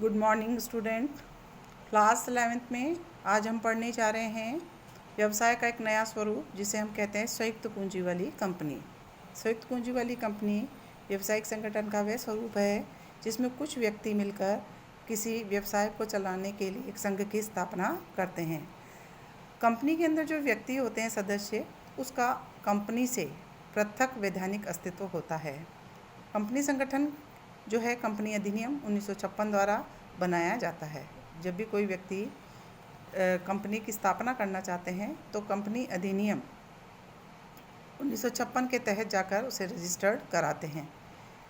Good morning student. Class 11th में आज हम पढ़ने जा रहे हैं व्यवसाय का एक नया स्वरूप जिसे हम कहते हैं संयुक्त पूंजी वाली कंपनी। संयुक्त पूंजी वाली कंपनी व्यावसायिक संगठन का वह स्वरूप है जिसमें कुछ व्यक्ति मिलकर किसी व्यवसाय को चलाने के लिए एक संघ की स्थापना करते हैं। कंपनी के अंदर जो व्यक्ति होते हैं सदस्य, उसका कंपनी से पृथक वैधानिक अस्तित्व होता है। कंपनी संगठन जो है कंपनी अधिनियम 1956 द्वारा बनाया जाता है। जब भी कोई व्यक्ति कंपनी की स्थापना करना चाहते हैं तो कंपनी अधिनियम 1956 के तहत जाकर उसे रजिस्टर्ड कराते हैं।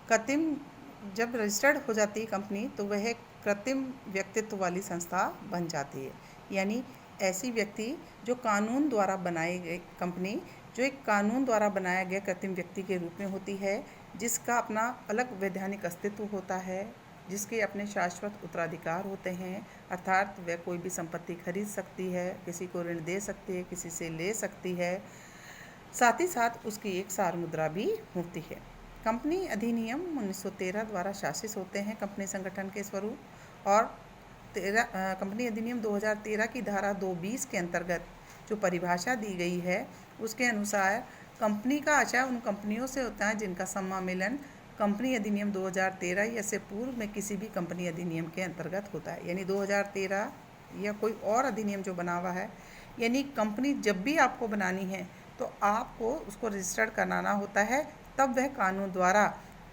कृत्रिम जब रजिस्टर्ड हो जाती है कंपनी तो वह कृत्रिम व्यक्तित्व वाली संस्था बन जाती है, यानी ऐसी व्यक्ति जो कानून द्वारा बनाई गई कंपनी जो एक कानून द्वारा बनाया गया कृत्रिम व्यक्ति के रूप में होती है, जिसका अपना अलग वैधानिक अस्तित्व होता है, जिसके अपने शाश्वत उत्तराधिकार होते हैं, अर्थात वह कोई भी संपत्ति खरीद सकती है, किसी को ऋण दे सकती है, किसी से ले सकती है, साथ ही साथ उसकी एक सार मुद्रा भी होती है। कंपनी अधिनियम 1913 द्वारा शासित होते हैं कंपनी संगठन के स्वरूप, और कंपनी अधिनियम 2013 की धारा 220 के अंतर्गत जो परिभाषा दी गई है उसके अनुसार कंपनी का आशय उन कंपनियों से होता है जिनका सम्मिलन कंपनी अधिनियम 2013 या से पूर्व में किसी भी कंपनी अधिनियम के अंतर्गत होता है। यानी 2013 या कोई और अधिनियम जो बना हुआ है, यानी कंपनी जब भी आपको बनानी है तो आपको उसको रजिस्टर्ड कराना होता है, तब वह कानून द्वारा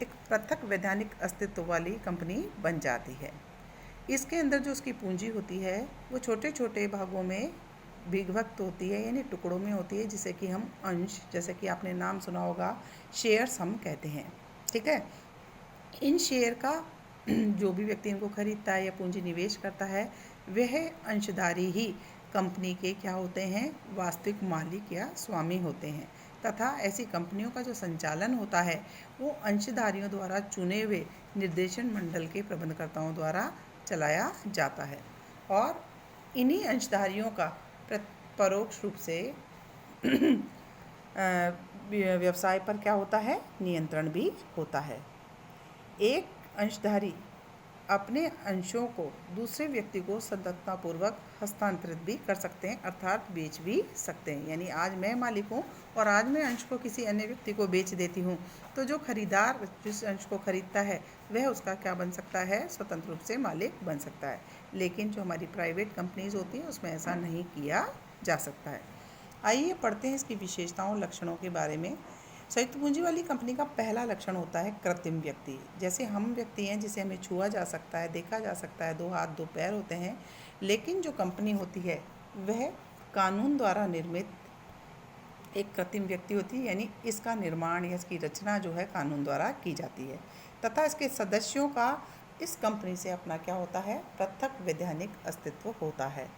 एक पृथक वैधानिक अस्तित्व वाली कंपनी बन जाती है। इसके अंदर जो उसकी पूंजी होती है वो छोटे छोटे भागों में विभक्त होती है, यानी टुकड़ों में होती है, जिसे कि हम अंश, जैसे कि आपने नाम सुना होगा, शेयर्स हम कहते हैं। ठीक है, इन शेयर का जो भी व्यक्ति इनको खरीदता है या पूंजी निवेश करता है वह अंशधारी ही कंपनी के क्या होते हैं, वास्तविक मालिक या स्वामी होते हैं, तथा ऐसी कंपनियों का जो संचालन होता है वो अंशधारियों द्वारा चुने हुए निर्देशन मंडल के प्रबंधकर्ताओं द्वारा चलाया जाता है, और इन्हीं अंशधारियों का परोक्ष रूप से व्यवसाय पर क्या होता है, नियंत्रण भी होता है। एक अंशधारी अपने अंशों को दूसरे व्यक्ति को सदस्यतापूर्वक हस्तांतरित भी कर सकते हैं, अर्थात बेच भी सकते हैं। यानी आज मैं मालिक हूँ और आज मैं अंश को किसी अन्य व्यक्ति को बेच देती हूँ, तो जो खरीदार जिस अंश को खरीदता है वह उसका क्या बन सकता है, स्वतंत्र रूप से मालिक बन सकता है। लेकिन जो हमारी प्राइवेट कंपनीज होती हैं उसमें ऐसा नहीं किया जा सकता है। आइए पढ़ते हैं इसकी विशेषताओं, लक्षणों के बारे में। संयुक्त पूंजी वाली कंपनी का पहला लक्षण होता है कृत्रिम व्यक्ति। जैसे हम व्यक्ति हैं जिसे हमें छुआ जा सकता है, देखा जा सकता है, 2 हाथ 2 पैर होते हैं, लेकिन जो कंपनी होती है वह कानून द्वारा निर्मित एक कृत्रिम व्यक्ति होती है, यानी इसका निर्माण या इसकी रचना जो है कानून द्वारा की जाती है, तथा इसके सदस्यों का इस कंपनी से अपना क्या होता है, पृथक वैधानिक अस्तित्व होता है।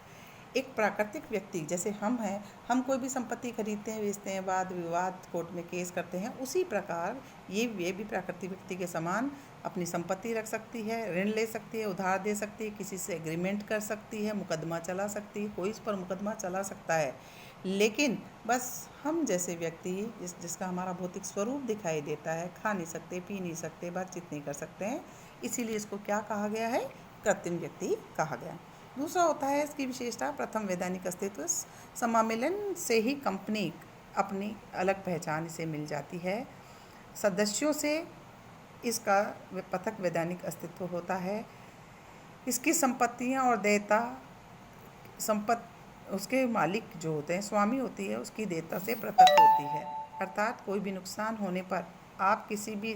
एक प्राकृतिक व्यक्ति जैसे हम हैं, हम कोई भी संपत्ति खरीदते हैं, बेचते हैं, वाद विवाद कोर्ट में केस करते हैं, उसी प्रकार ये भी प्राकृतिक व्यक्ति के समान अपनी संपत्ति रख सकती है, ऋण ले सकती है, उधार दे सकती है, किसी से एग्रीमेंट कर सकती है, मुकदमा चला सकती है, कोई इस पर मुकदमा चला सकता है। लेकिन बस हम जैसे व्यक्ति जिसका हमारा भौतिक स्वरूप दिखाई देता है, खा नहीं सकते, पी नहीं सकते, बातचीत नहीं कर सकते हैं, इसीलिए इसको क्या कहा गया है, कृत्रिम व्यक्ति कहा गया। दूसरा होता है इसकी विशेषता प्रथम वैधानिक अस्तित्व। सम्मिलन से ही कंपनी अपनी अलग पहचान इसे मिल जाती है, सदस्यों से इसका पृथक वैधानिक अस्तित्व होता है, इसकी संपत्तियां और देयता उसके मालिक जो होते हैं, स्वामी होती है, उसकी देयता से पृथक होती है, अर्थात कोई भी नुकसान होने पर आप किसी भी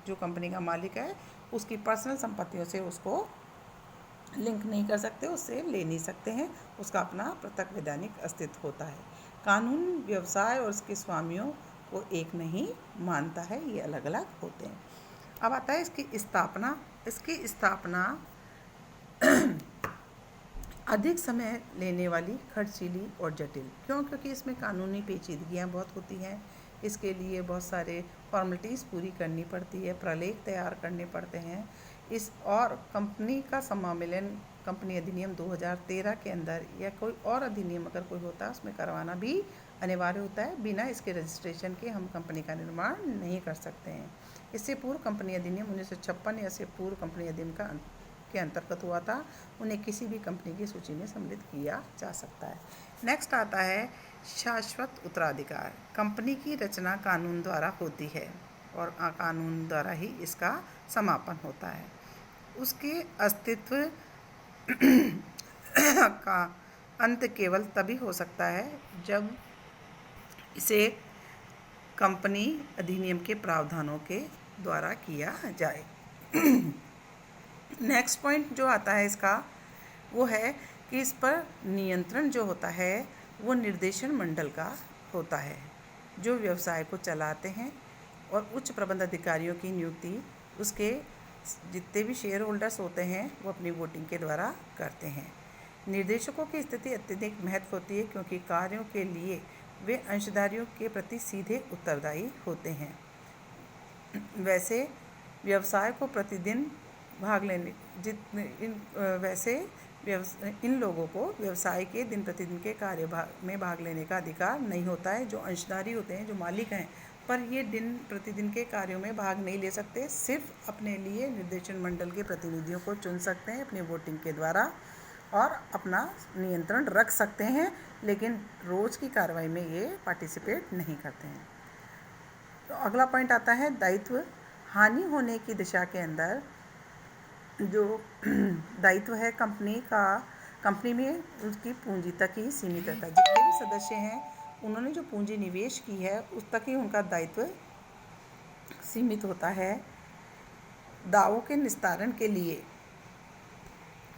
जो कंपनी का मालिक है उसकी पर्सनल संपत्तियों से उसको लिंक नहीं कर सकते, उससे ले नहीं सकते हैं, उसका अपना पृथक वैधानिक अस्तित्व होता है। कानून व्यवसाय और उसके स्वामियों को एक नहीं मानता है, ये अलग अलग होते हैं। अब आता है इसकी स्थापना। इसकी स्थापना अधिक समय लेने वाली, खर्चीली और जटिल। क्यों? क्योंकि इसमें कानूनी पेचीदगियाँ बहुत होती हैं, इसके लिए बहुत सारे फॉर्मेलिटीज़ पूरी करनी पड़ती है, प्रलेख तैयार करने पड़ते हैं। और कंपनी का सम्मिलन कंपनी अधिनियम 2013 के अंदर या कोई और अधिनियम अगर कोई होता है उसमें करवाना भी अनिवार्य होता है। बिना इसके रजिस्ट्रेशन के हम कंपनी का निर्माण नहीं कर सकते हैं। इससे पूर्व कंपनी अधिनियम 1956 या से पूर्व कंपनी अधिनियम का के अंतर्गत हुआ था, उन्हें किसी भी कंपनी की सूची में सम्मिलित किया जा सकता है। नेक्स्ट आता है शाश्वत उत्तराधिकार। कंपनी की रचना कानून द्वारा होती है और कानून द्वारा ही इसका समापन होता है। उसके अस्तित्व का अंत केवल तभी हो सकता है जब इसे कंपनी अधिनियम के प्रावधानों के द्वारा किया जाए। नेक्स्ट पॉइंट जो आता है इसका वो है कि इस पर नियंत्रण जो होता है वो निर्देशन मंडल का होता है, जो व्यवसाय को चलाते हैं, और उच्च प्रबंध अधिकारियों की नियुक्ति उसके जितने भी शेयर होल्डर्स होते हैं वो अपनी वोटिंग के द्वारा करते हैं। निर्देशकों की स्थिति अत्यधिक महत्व होती है क्योंकि कार्यों के लिए वे अंशधारियों के प्रति सीधे उत्तरदायी होते हैं। वैसे व्यवसाय को प्रतिदिन भाग लेने इन लोगों को व्यवसाय के दिन प्रतिदिन के कार्य में भाग लेने का अधिकार नहीं होता है। जो अंशधारी होते हैं, जो मालिक हैं, पर ये दिन प्रतिदिन के कार्यों में भाग नहीं ले सकते, सिर्फ अपने लिए निर्देशन मंडल के प्रतिनिधियों को चुन सकते हैं अपनी वोटिंग के द्वारा और अपना नियंत्रण रख सकते हैं, लेकिन रोज़ की कार्रवाई में ये पार्टिसिपेट नहीं करते हैं। तो अगला पॉइंट आता है दायित्व। हानि होने की दिशा के अंदर जो दायित्व है कंपनी में उसकी पूंजी तक ही सीमित रहता है। जितने भी सदस्य हैं उन्होंने जो पूंजी निवेश की है उस तक ही उनका दायित्व सीमित होता है। दावों के निस्तारण के लिए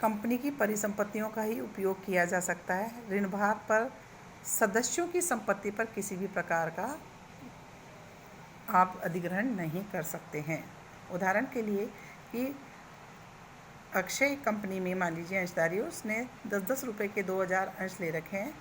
कंपनी की परिसंपत्तियों का ही उपयोग किया जा सकता है। ऋण भार पर सदस्यों की संपत्ति पर किसी भी प्रकार का आप अधिग्रहण नहीं कर सकते हैं। उदाहरण के लिए कि अक्षय कंपनी में मान लीजिए अंशधारी, उसने 10-10 रुपये के 2000 अंश ले रखे हैं,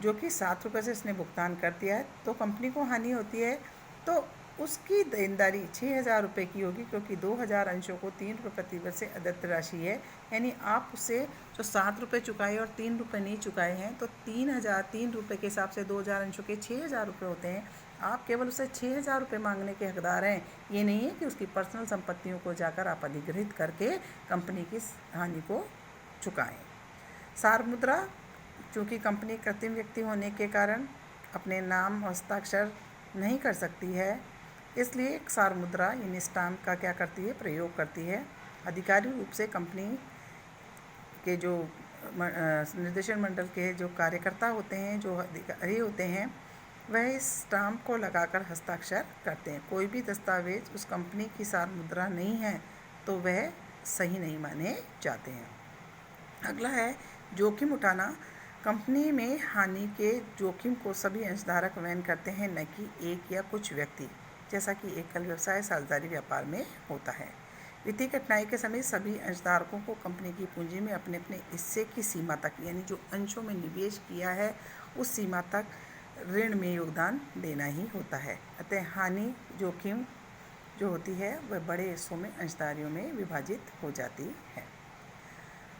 जो कि 7 रुपये से उसने भुगतान कर दिया है, तो कंपनी को हानि होती है तो उसकी देनदारी 6000 रुपये की होगी, क्योंकि 2000 अंशों को 3 रुपये प्रति वर्ष से अदत्त राशि है। यानी आप उससे जो 7 रुपये चुकाए और 3 रुपये नहीं चुकाए हैं, तो 3 रुपये के हिसाब से 2000 अंशों के 6000 रुपये होते हैं। आप केवल उससे 6000 रुपये मांगने के हकदार हैं। ये नहीं है कि उसकी पर्सनल संपत्तियों को जाकर आप अधिग्रहित करके कंपनी की हानि को चुकाएं। सार मुद्रा, चूँकि कंपनी कृत्रिम व्यक्ति होने के कारण अपने नाम और हस्ताक्षर नहीं कर सकती है, इसलिए एक सार मुद्रा यानी स्टाम्प का क्या करती है, प्रयोग करती है। आधिकारिक रूप से कंपनी के जो निर्देशन मंडल के जो कार्यकर्ता होते हैं, जो अधिकारी होते हैं, वह इस स्टाम्प को लगाकर हस्ताक्षर करते हैं। कोई भी दस्तावेज उस कंपनी की सार मुद्रा नहीं है तो वह सही नहीं माने जाते हैं। अगला है जोखिम उठाना। कंपनी में हानि के जोखिम को सभी अंशधारक वहन करते हैं, न कि एक या कुछ व्यक्ति, जैसा कि एकल व्यवसाय साझेदारी व्यापार में होता है। वित्तीय कठिनाई के समय सभी अंशधारकों को कंपनी की पूंजी में अपने अपने हिस्से की सीमा तक, यानी जो अंशों में निवेश किया है उस सीमा तक ऋण में योगदान देना ही होता है। अतः हानि जोखिम जो होती है वह बड़े हिस्सों में अंशधारियों में विभाजित हो जाती है।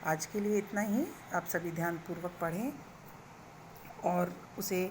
आज के लिए इतना ही। आप सभी ध्यानपूर्वक पढ़ें और उसे